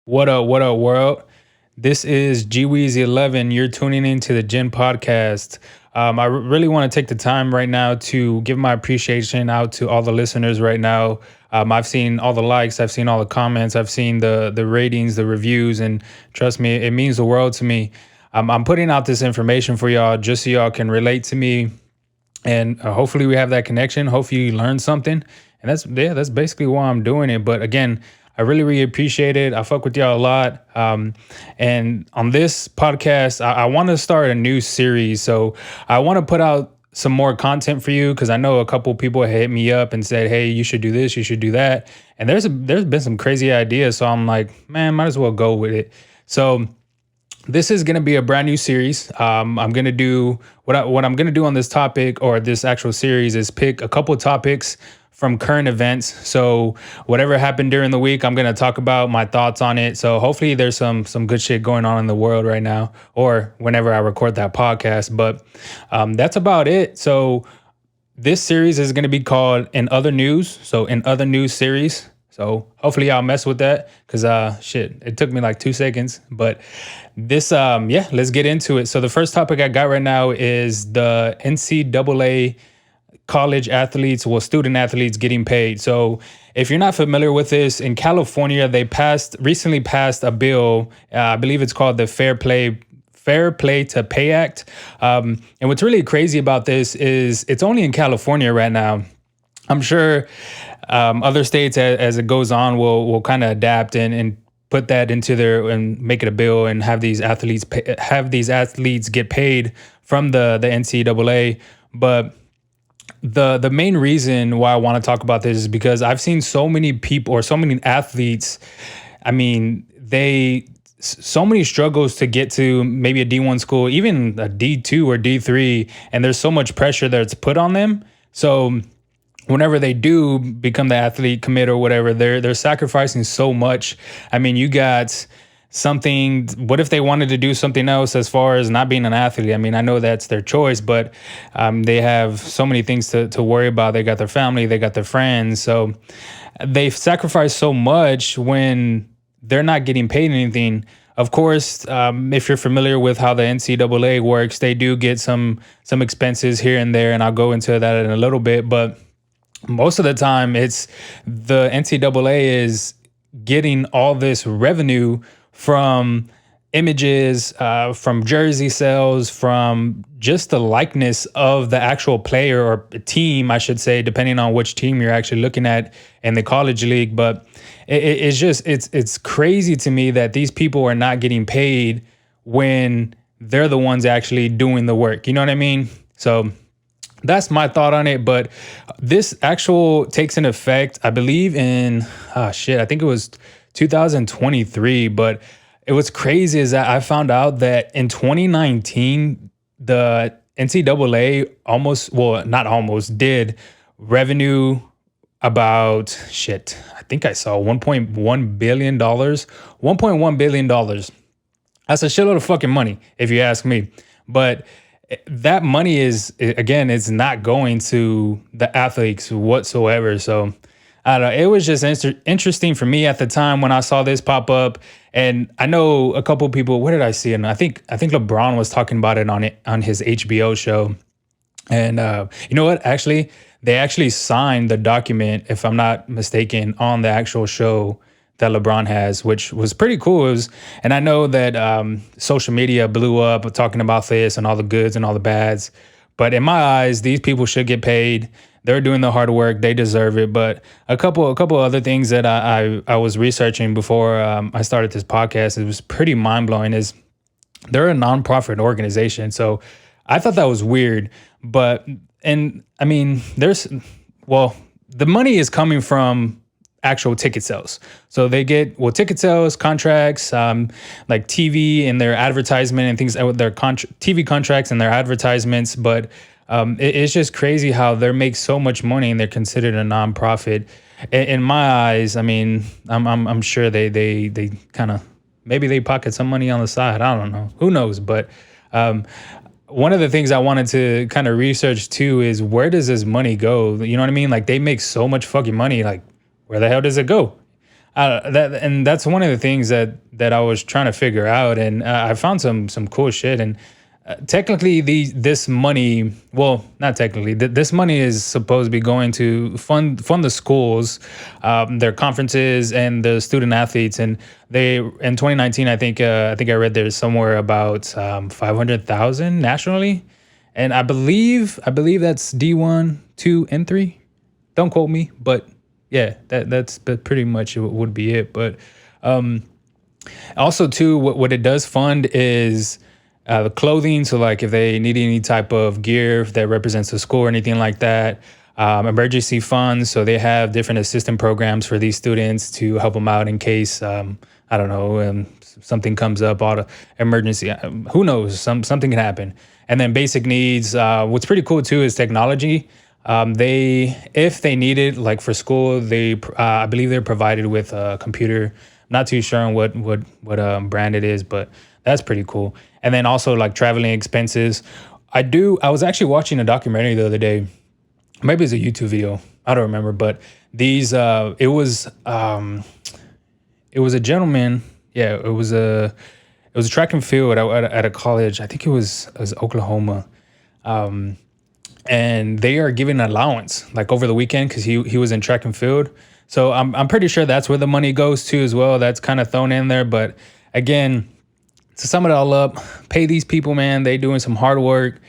What up, world? This is GWeezy11. You're tuning into the Gen Podcast. I really want to take the time right now to give my appreciation out to all the listeners right now. I've seen all the likes, I've seen all the comments, I've seen the ratings, the reviews, and trust me, it means the world to me. I'm putting out this information for y'all just so y'all can relate to me, and hopefully we have that connection. Hopefully you learn something, and that's basically why I'm doing it. But again, I really appreciate it. I fuck with y'all a lot. And on this podcast, I want to start a new series. So I want to put out some more content for you because I know a couple people hit me up and said, "Hey, you should do this, you should do that." And there's been some crazy ideas. So I'm like, man, might as well go with it. So this is going to be a brand new series. I'm going to do what I'm going to do on this topic, or this actual series, is pick a couple topics from current events. So whatever happened during the week, I'm going to talk about my thoughts on it. So hopefully there's some good shit going on in the world right now, or whenever I record that podcast. But that's about it. So this series is going to be called In Other News. So In Other News series. So hopefully y'all mess with that, because it took me like 2 seconds. But this, let's get into it. So the first topic I got right now is the NCAA college athletes, student athletes getting paid. So if you're not familiar with this, in California, they recently passed a bill. I believe it's called the Fair Play to Pay Act. And what's really crazy about this is it's only in California right now. I'm sure other states, as it goes on, will kind of adapt and put that into and make it a bill and have these athletes get paid from the NCAA. But the main reason why I want to talk about this is because I've seen so many people, or so many athletes. I mean, so many struggles to get to maybe a D1 school, even a D2 or D3, and there's so much pressure that's put on them. So whenever they do become the athlete commit or whatever, they're sacrificing so much. I mean, you got something. What if they wanted to do something else as far as not being an athlete? I mean, I know that's their choice, but they have so many things to worry about. They got their family, they got their friends. So they sacrifice so much when they're not getting paid anything. Of course, if you're familiar with how the NCAA works, they do get some expenses here and there, and I'll go into that in a little bit. But most of the time, it's the NCAA is getting all this revenue from images, from jersey sales, from just the likeness of the actual player, or team, I should say, depending on which team you're actually looking at in the college league. But it's crazy to me that these people are not getting paid when they're the ones actually doing the work. You know what I mean? So that's my thought on it. But this actual takes an effect, I believe, in I think it was 2023. But it was crazy is that I found out that in 2019, the NCAA did revenue about I think I saw $1.1 billion. $1.1 billion. That's a shitload of fucking money, if you ask me. But that money is not going to the athletes whatsoever. So I don't know. It was just interesting for me at the time when I saw this pop up. And I know a couple of people. What did I see? And I think LeBron was talking about it on his HBO show. And you know what? Actually, they actually signed the document, if I'm not mistaken, on the actual show that LeBron has, which was pretty cool. And I know that social media blew up talking about this and all the goods and all the bads. But in my eyes, these people should get paid. They're doing the hard work. They deserve it. But a couple other things that I was researching before I started this podcast, it was pretty mind-blowing, is they're a nonprofit organization. So I thought that was weird. And I mean, the money is coming from actual ticket sales. So they get ticket sales, contracts, like TV and their advertisement and things, their TV contracts and their advertisements. But it's just crazy how they make so much money and they're considered a nonprofit. In my eyes, I mean, I'm sure they kind of, maybe they pocket some money on the side. I don't know. Who knows? But one of the things I wanted to kind of research too is, where does this money go? You know what I mean? Like, they make so much fucking money. Like, where the hell does it go? That's one of the things that I was trying to figure out, and I found some cool shit. And technically, this money, well, not technically, this money is supposed to be going to fund the schools, their conferences, and the student athletes. And they in 2019, I think I read there's somewhere about 500,000 nationally, and I believe that's D1, 2, and 3. Don't quote me, but yeah, that's pretty much would be it. But also too, what it does fund is the clothing. So like if they need any type of gear that represents the school or anything like that, emergency funds. So they have different assistant programs for these students to help them out in case I don't know, something comes up, auto emergency. Who knows? Something can happen. And then basic needs. What's pretty cool too is technology. If they need it, like for school, I believe they're provided with a computer. Not too sure on what brand it is, but that's pretty cool. And then also like traveling expenses. I was actually watching a documentary the other day. Maybe it's a YouTube video. I don't remember, but it was a gentleman. Yeah, it was a track and field at a college. I think it was Oklahoma. And they are giving an allowance like over the weekend because he was in track and field. So I'm pretty sure that's where the money goes to as well. That's kind of thrown in there. But again, to sum it all up, pay these people, man. They doing some hard work,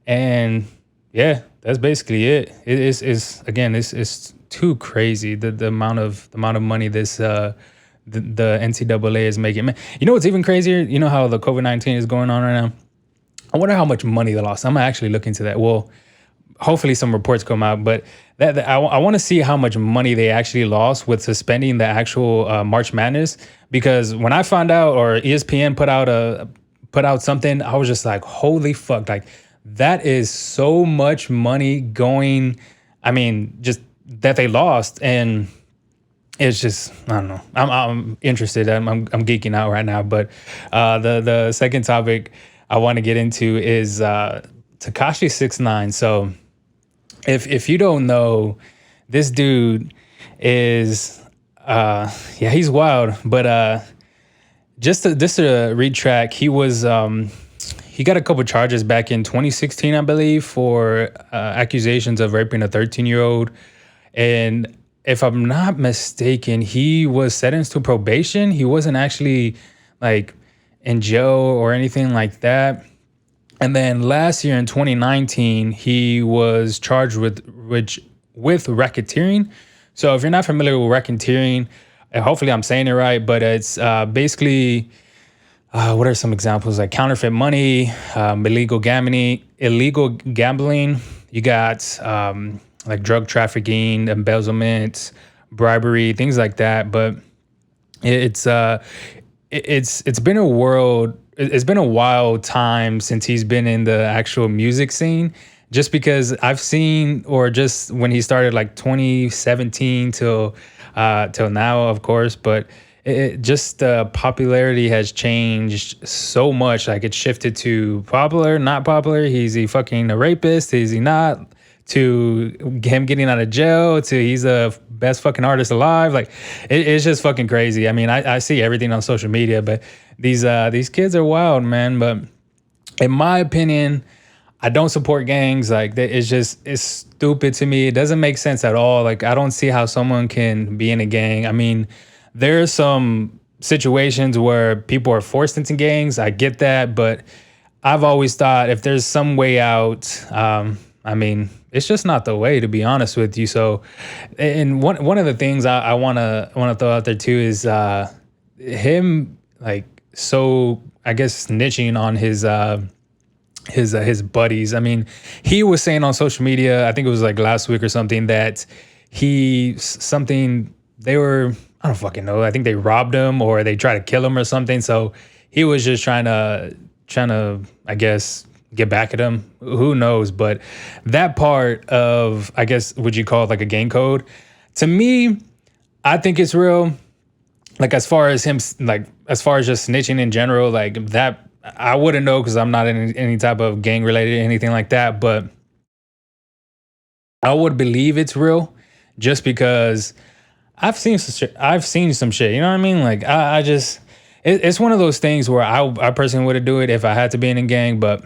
and yeah, that's basically it. It's too crazy the amount of money the NCAA is making. Man, you know what's even crazier? You know how the COVID-19 is going on right now. I wonder how much money they lost. I'm gonna actually look into that. Well, hopefully some reports come out, but I want to see how much money they actually lost with suspending the actual March Madness. Because when I found out, or ESPN put out something, I was just like, holy fuck, like that is so much money going. I mean, just that they lost, and it's just, I don't know. I'm interested. I'm geeking out right now. But the second topic I want to get into is Tekashi 6ix9ine. So if you don't know, this dude is yeah, he's wild. But just to read track, he got a couple charges back in 2016, I believe, for accusations of raping a 13-year-old. And if I'm not mistaken, he was sentenced to probation. He wasn't actually like in jail or anything like that. And then last year in 2019, he was charged with racketeering. So if you're not familiar with racketeering, and hopefully I'm saying it right, but it's basically what are some examples? Like counterfeit money, illegal gambling. You got like drug trafficking, embezzlement, bribery, things like that. But it's been a world. It's been a wild time since he's been in the actual music scene. Just because I've seen, or just when he started, like 2017 till now, of course. But just the popularity has changed so much. Like it shifted to popular, not popular. Is he fucking a rapist? Is he not? To him getting out of jail, to he's the best fucking artist alive. Like it's just fucking crazy. I mean, I see everything on social media, but these kids are wild, man. But in my opinion, I don't support gangs. Like it's stupid to me. It doesn't make sense at all. Like I don't see how someone can be in a gang. I mean, there are some situations where people are forced into gangs. I get that, but I've always thought if there's some way out, I mean, it's just not the way, to be honest with you. So, and one of the things I wanna throw out there too is him, like, so I guess snitching on his buddies. I mean, he was saying on social media, I think it was like last week or something, that they were, I don't fucking know. I think they robbed him or they tried to kill him or something. So he was just trying to, I guess, get back at him. Who knows? But that part of, I guess, would you call it like a gang code? To me, I think it's real. Like as far as just snitching in general, like that, I wouldn't know because I'm not in any type of gang related anything like that. But I would believe it's real, just because I've seen some shit. You know what I mean? Like I just it's one of those things where I personally would do it if I had to be in a gang, but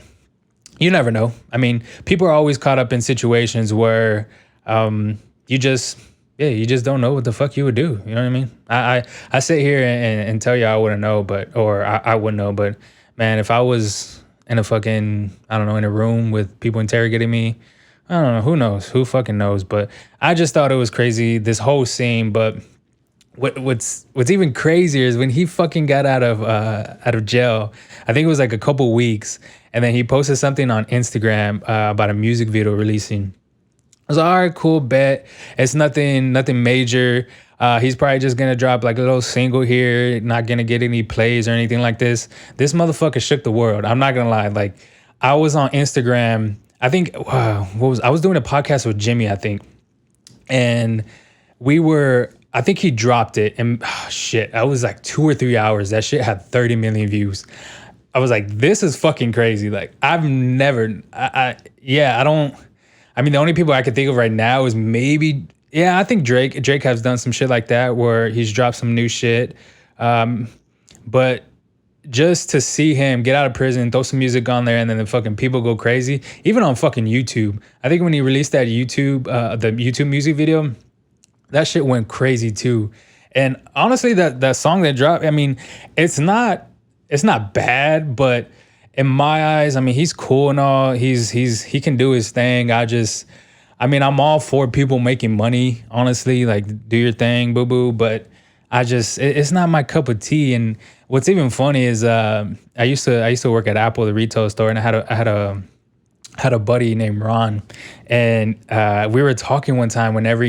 you never know. I mean, people are always caught up in situations where you just you just don't know what the fuck you would do. You know what I mean? I sit here and tell you I wouldn't know, but or I wouldn't know, but man, if I was in a fucking I don't know in a room with people interrogating me, I don't know. Who knows? Who fucking knows? But I just thought it was crazy this whole scene. But what's even crazier is when he fucking got out of jail. I think it was like a couple weeks, and then he posted something on Instagram about a music video releasing. I was like, all right, cool, bet. It's nothing major. He's probably just gonna drop like a little single here, not gonna get any plays or anything like this. This motherfucker shook the world. I'm not gonna lie. Like, I was on Instagram. I think I was doing a podcast with Jimmy, I think, and I think he dropped it, and shit, I was like 2 or 3 hours. That shit had 30 million views. I was like, this is fucking crazy. Like, I've never, I don't. I mean, the only people I can think of right now is maybe, I think Drake. Drake has done some shit like that where he's dropped some new shit. But just to see him get out of prison, throw some music on there, and then the fucking people go crazy, even on fucking YouTube. I think when he released that the YouTube music video, that shit went crazy too. And honestly, that song that dropped, I mean, it's not bad, but in my eyes, I mean, he's cool and all. He can do his thing. I'm all for people making money, honestly, like do your thing, boo boo. But it's not my cup of tea. And what's even funny is I used to work at Apple, the retail store, and I had a buddy named Ron, and we were talking one time whenever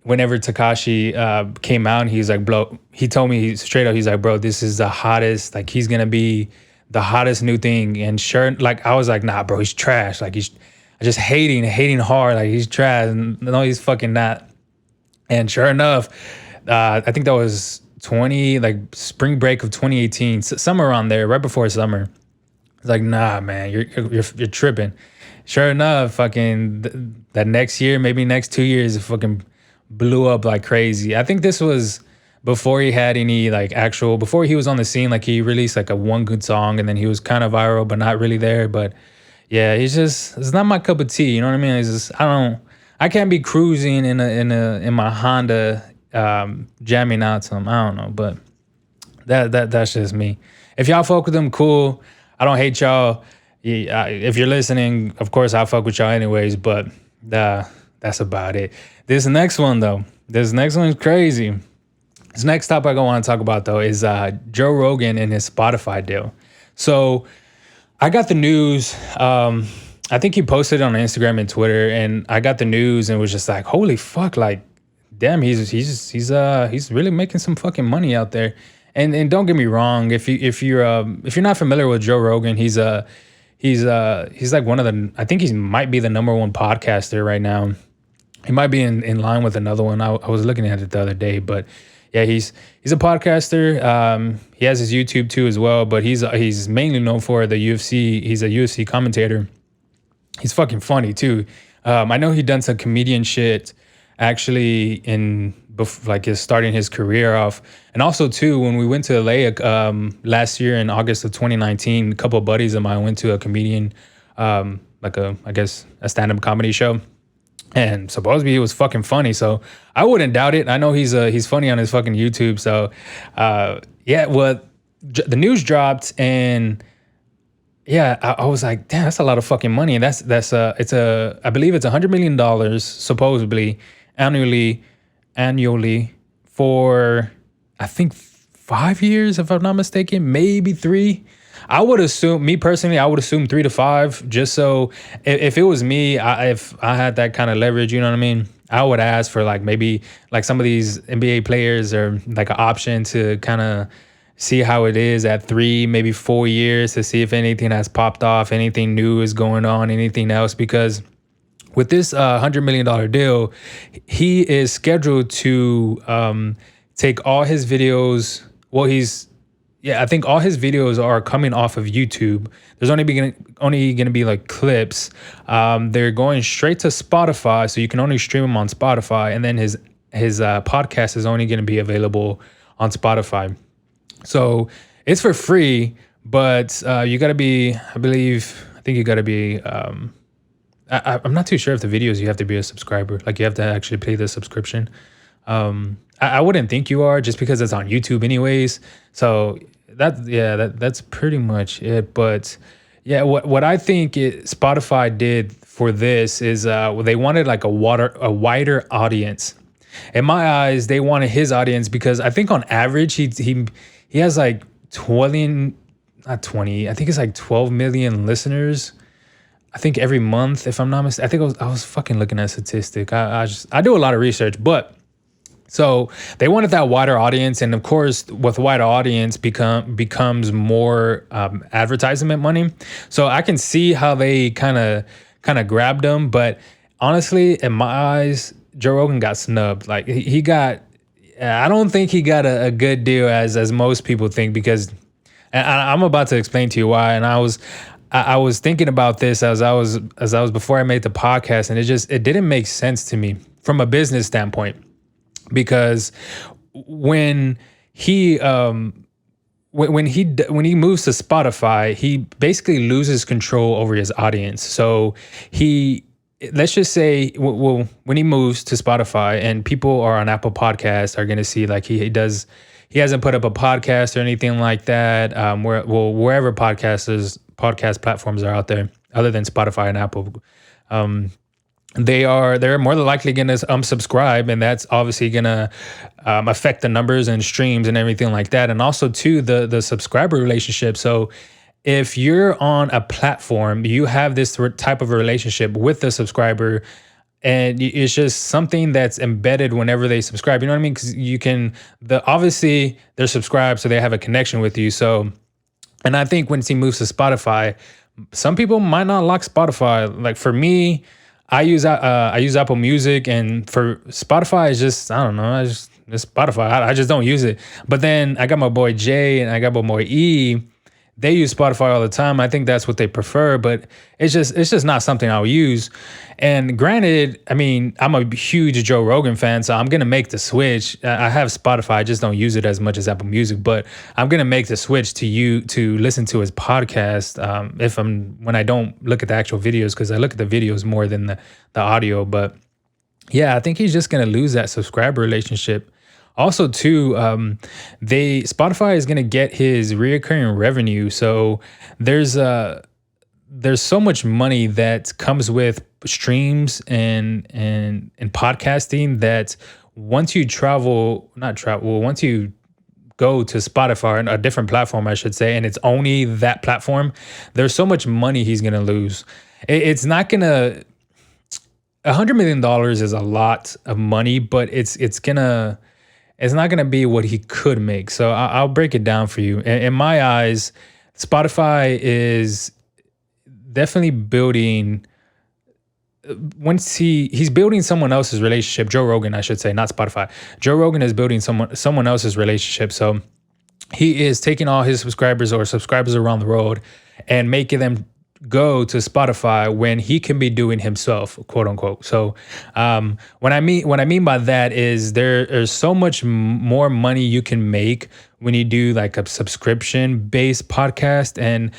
Tekashi came out, and he's like, bro, he told me straight up, he's like, bro, this is the hottest, like he's gonna be the hottest new thing. And sure, like I was like, nah, bro, he's trash. Like he's just hating hard, like he's trash. And no, he's fucking not. And sure enough, I think that was spring break of 2018, somewhere around there, right before summer. It's like, nah, man, you're tripping. Sure enough, fucking that next year, maybe next 2 years, it fucking blew up like crazy. I think this was before he had any before he was on the scene. Like he released like one good song, and then he was kind of viral, but not really there. But yeah, it's not my cup of tea. You know what I mean? It's just, I can't be cruising in my Honda, jamming out some. I don't know, but that's just me. If y'all fuck with them, cool. I don't hate y'all. If you're listening, of course I'll fuck with y'all anyways. But that's about it. This next one is crazy. This next topic I want to talk about though is Joe Rogan and his Spotify deal. So I got the news. I think he posted it on Instagram and Twitter, and I got the news and was just like, holy fuck, like, damn, he's really making some fucking money out there. And don't get me wrong, if you're not familiar with Joe Rogan, he's like one of the, I think he might be the number one podcaster right now. He might be in line with another one. I was looking at it the other day, but yeah, he's a podcaster. He has his YouTube too as well, but he's mainly known for the UFC. He's a UFC commentator. He's fucking funny too. I know he done some comedian shit actually his starting his career off. And also too, when we went to LA last year in August of 2019, a couple of buddies of mine went to a comedian, a stand-up comedy show. And supposedly he was fucking funny, so I wouldn't doubt it. I know he's funny on his fucking YouTube. So, the news dropped, and I was like, damn, that's a lot of fucking money. And I believe it's $100 million supposedly annually for I think 5 years, if I'm not mistaken, maybe 3. I would assume 3 to 5, just so if it was me, if I had that kind of leverage, you know what I mean, I would ask for like maybe like some of these NBA players or like an option to kind of see how it is at 3, maybe 4 years to see if anything has popped off, anything new is going on, anything else. Because with this $100 million deal, he is scheduled to take all his videos. Well, I think all his videos are coming off of YouTube. There's only going to be like clips. They're going straight to Spotify, so you can only stream them on Spotify. And then his his podcast is only going to be available on Spotify. So it's for free, but you got to be, I think you got to be. I'm not too sure if the videos you have to be a subscriber, like you have to actually pay the subscription. I wouldn't think you are, just because it's on YouTube anyways. So that's pretty much it. But yeah, what I think Spotify did for this is they wanted like a wider audience. In my eyes, they wanted his audience because I think on average he has like 20, not 20, I think it's like 12 million listeners. I think every month, if I'm not mistaken. I think I was fucking looking at a statistic. I do a lot of research, but so they wanted that wider audience, and of course, with wider audience becomes more advertisement money. So I can see how they kind of grabbed them, but honestly, in my eyes, Joe Rogan got snubbed. Like he got, I don't think he got a good deal as most people think, because, and I'm about to explain to you why. And I was thinking about this as I was before I made the podcast, and it didn't make sense to me from a business standpoint, because when he when he moves to Spotify, he basically loses control over his audience. So let's just say, well, when he moves to Spotify and people are on Apple Podcasts are going to see like he hasn't put up a podcast or anything like that. Wherever podcast platforms are out there other than Spotify and Apple, they're more than likely going to unsubscribe, and that's obviously going to affect the numbers and streams and everything like that, and also too the subscriber relationship. So if you're on a platform, you have this type of a relationship with the subscriber, and it's just something that's embedded whenever they subscribe. You know what I mean? Because obviously they're subscribed, so they have a connection with you. So, and I think once he moves to Spotify, some people might not like Spotify. Like for me, I use Apple Music, and for Spotify, it's just, I don't know, it's Spotify. I just don't use it. But then I got my boy Jay and I got my boy E. They use Spotify all the time. I think that's what they prefer, but it's just not something I'll use. And granted, I mean, I'm a huge Joe Rogan fan, so I'm gonna make the switch. I have Spotify, I just don't use it as much as Apple Music, but I'm gonna make the switch to listen to his podcast when I don't look at the actual videos, because I look at the videos more than the audio. But yeah, I think he's just gonna lose that subscriber relationship. Also, too, Spotify is gonna get his reoccurring revenue. So there's so much money that comes with streams and podcasting, that once you once you go to Spotify, or a different platform, I should say, and it's only that platform, there's so much money he's gonna lose. It's not gonna. $100 million is a lot of money, but it's not going to be what he could make. So I'll break it down for you. In my eyes, Spotify is definitely building, once he's building someone else's relationship. Joe Rogan, I should say, not Spotify. Joe Rogan is building someone else's relationship. So he is taking all his subscribers around the world and making them go to Spotify when he can be doing himself, quote unquote. So what I mean by that is there's so much more money you can make when you do like a subscription based podcast. And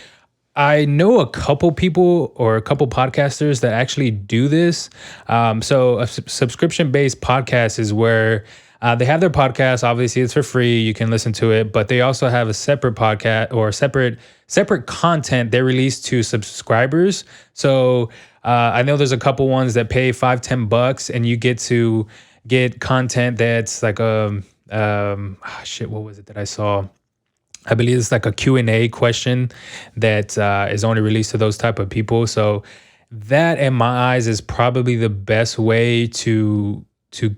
I know a couple people or a couple podcasters that actually do this. So a subscription based podcast is where they have their podcast. Obviously, it's for free. You can listen to it, but they also have a separate podcast or separate content they release to subscribers. So I know there's a couple ones that pay $5-10, and you get to get content that's like what was it that I saw? I believe it's like a Q&A question that is only released to those type of people. So that, in my eyes, is probably the best way to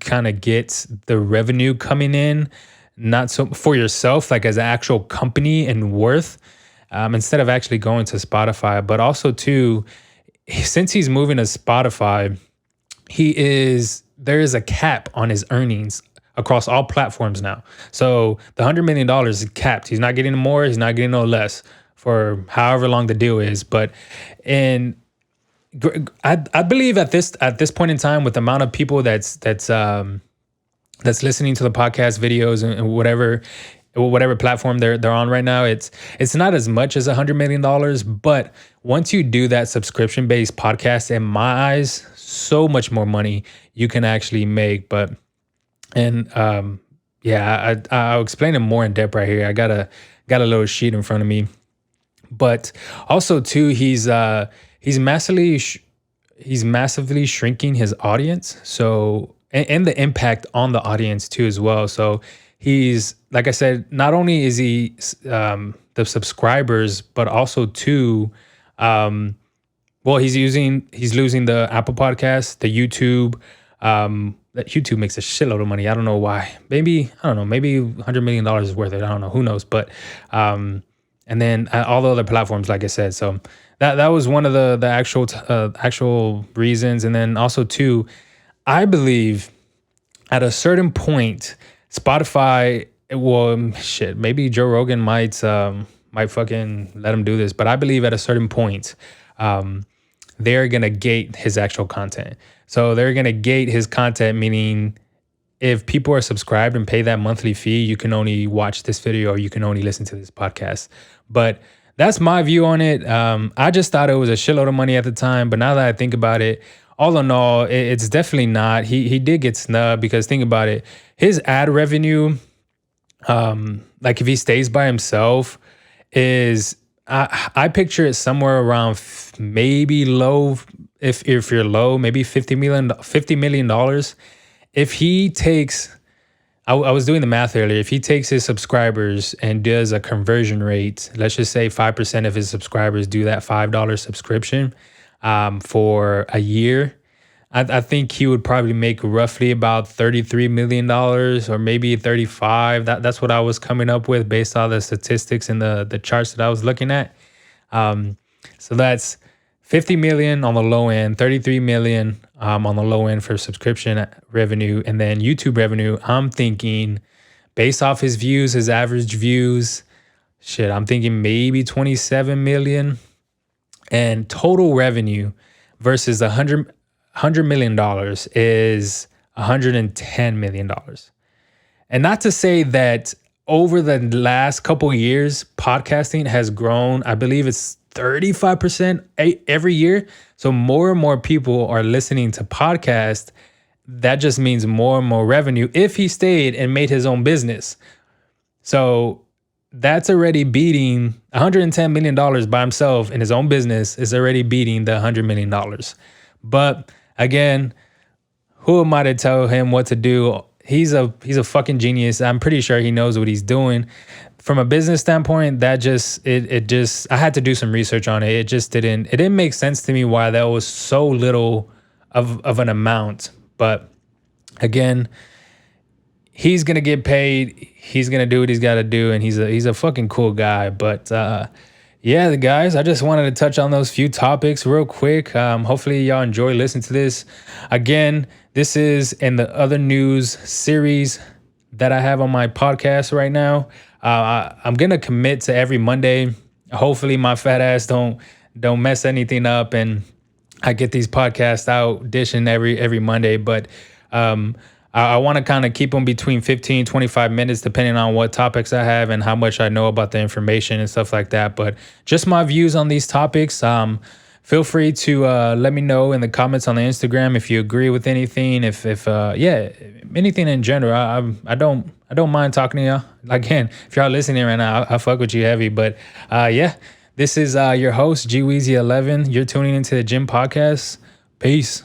kind of get the revenue coming in, not so for yourself, like as an actual company and worth, instead of actually going to Spotify. But also too, since he's moving to Spotify, there is a cap on his earnings across all platforms now. So the $100 million is capped. He's not getting more, he's not getting no less for however long the deal is. But I believe at this point in time, with the amount of people that's that's listening to the podcast videos and whatever platform they're on right now, it's not as much as $100 million, but once you do that subscription based podcast, in my eyes, so much more money you can actually make. But and yeah, I'll explain it more in depth right here. I got a little sheet in front of me, but also too, he's massively shrinking his audience. So and the impact on the audience too as well. So he's, like I said, not only is he the subscribers, but also too, um, well, he's losing the Apple Podcast, the YouTube. That YouTube makes a shitload of money. I don't know why. Maybe I don't know. Maybe $100 million is worth it. I don't know. Who knows? But and then all the other platforms, like I said. So that was one of the actual reasons. And then also too, I believe at a certain point, Spotify, well, shit, maybe Joe Rogan might fucking let him do this, but I believe at a certain point, they're gonna gate his actual content. So they're gonna gate his content, meaning if people are subscribed and pay that monthly fee, you can only watch this video or you can only listen to this podcast. But that's my view on it. I just thought it was a shitload of money at the time, but now that I think about it, all in all, it's definitely not. He did get snubbed because think about it, his ad revenue, like if he stays by himself, is I picture it somewhere around maybe low. If you're low, maybe $50 million. If he takes, I was doing the math earlier. If he takes his subscribers and does a conversion rate, let's just say 5% of his subscribers do that $5 subscription for a year, I think he would probably make roughly about $33 million or maybe 35. That's what I was coming up with based on the statistics and the charts that I was looking at. So that's 50 million on the low end, 33 million on the low end for subscription revenue. And then YouTube revenue, I'm thinking based off his views, his average views, I'm thinking maybe 27 million. And total revenue versus $100 million is $110 million. And not to say that over the last couple of years, podcasting has grown. I believe it's 35% every year. So more and more people are listening to podcasts. That just means more and more revenue if he stayed and made his own business. So that's already beating $110 million by himself in his own business is already beating the $100 million. But again, who am I to tell him what to do? He's a fucking genius. I'm pretty sure he knows what he's doing. From a business standpoint, that just I had to do some research on it. It didn't make sense to me why that was so little of an amount. But again, he's gonna get paid. He's gonna do what he's got to do, and he's a fucking cool guy. But yeah, the guys, I just wanted to touch on those few topics real quick. Hopefully y'all enjoy listening to this. Again, this is in the other news series that I have on my podcast right now. I'm gonna commit to every Monday. Hopefully my fat ass don't mess anything up and I get these podcasts out dishing every Monday. But I want to kind of keep them between 15, 25 minutes, depending on what topics I have and how much I know about the information and stuff like that. But just my views on these topics. Feel free to let me know in the comments on the Instagram if you agree with anything. If anything in general. I don't mind talking to y'all. Again, if y'all listening right now, I fuck with you heavy. But yeah, this is your host, GWeezy11. You're tuning into the Gym Podcast. Peace.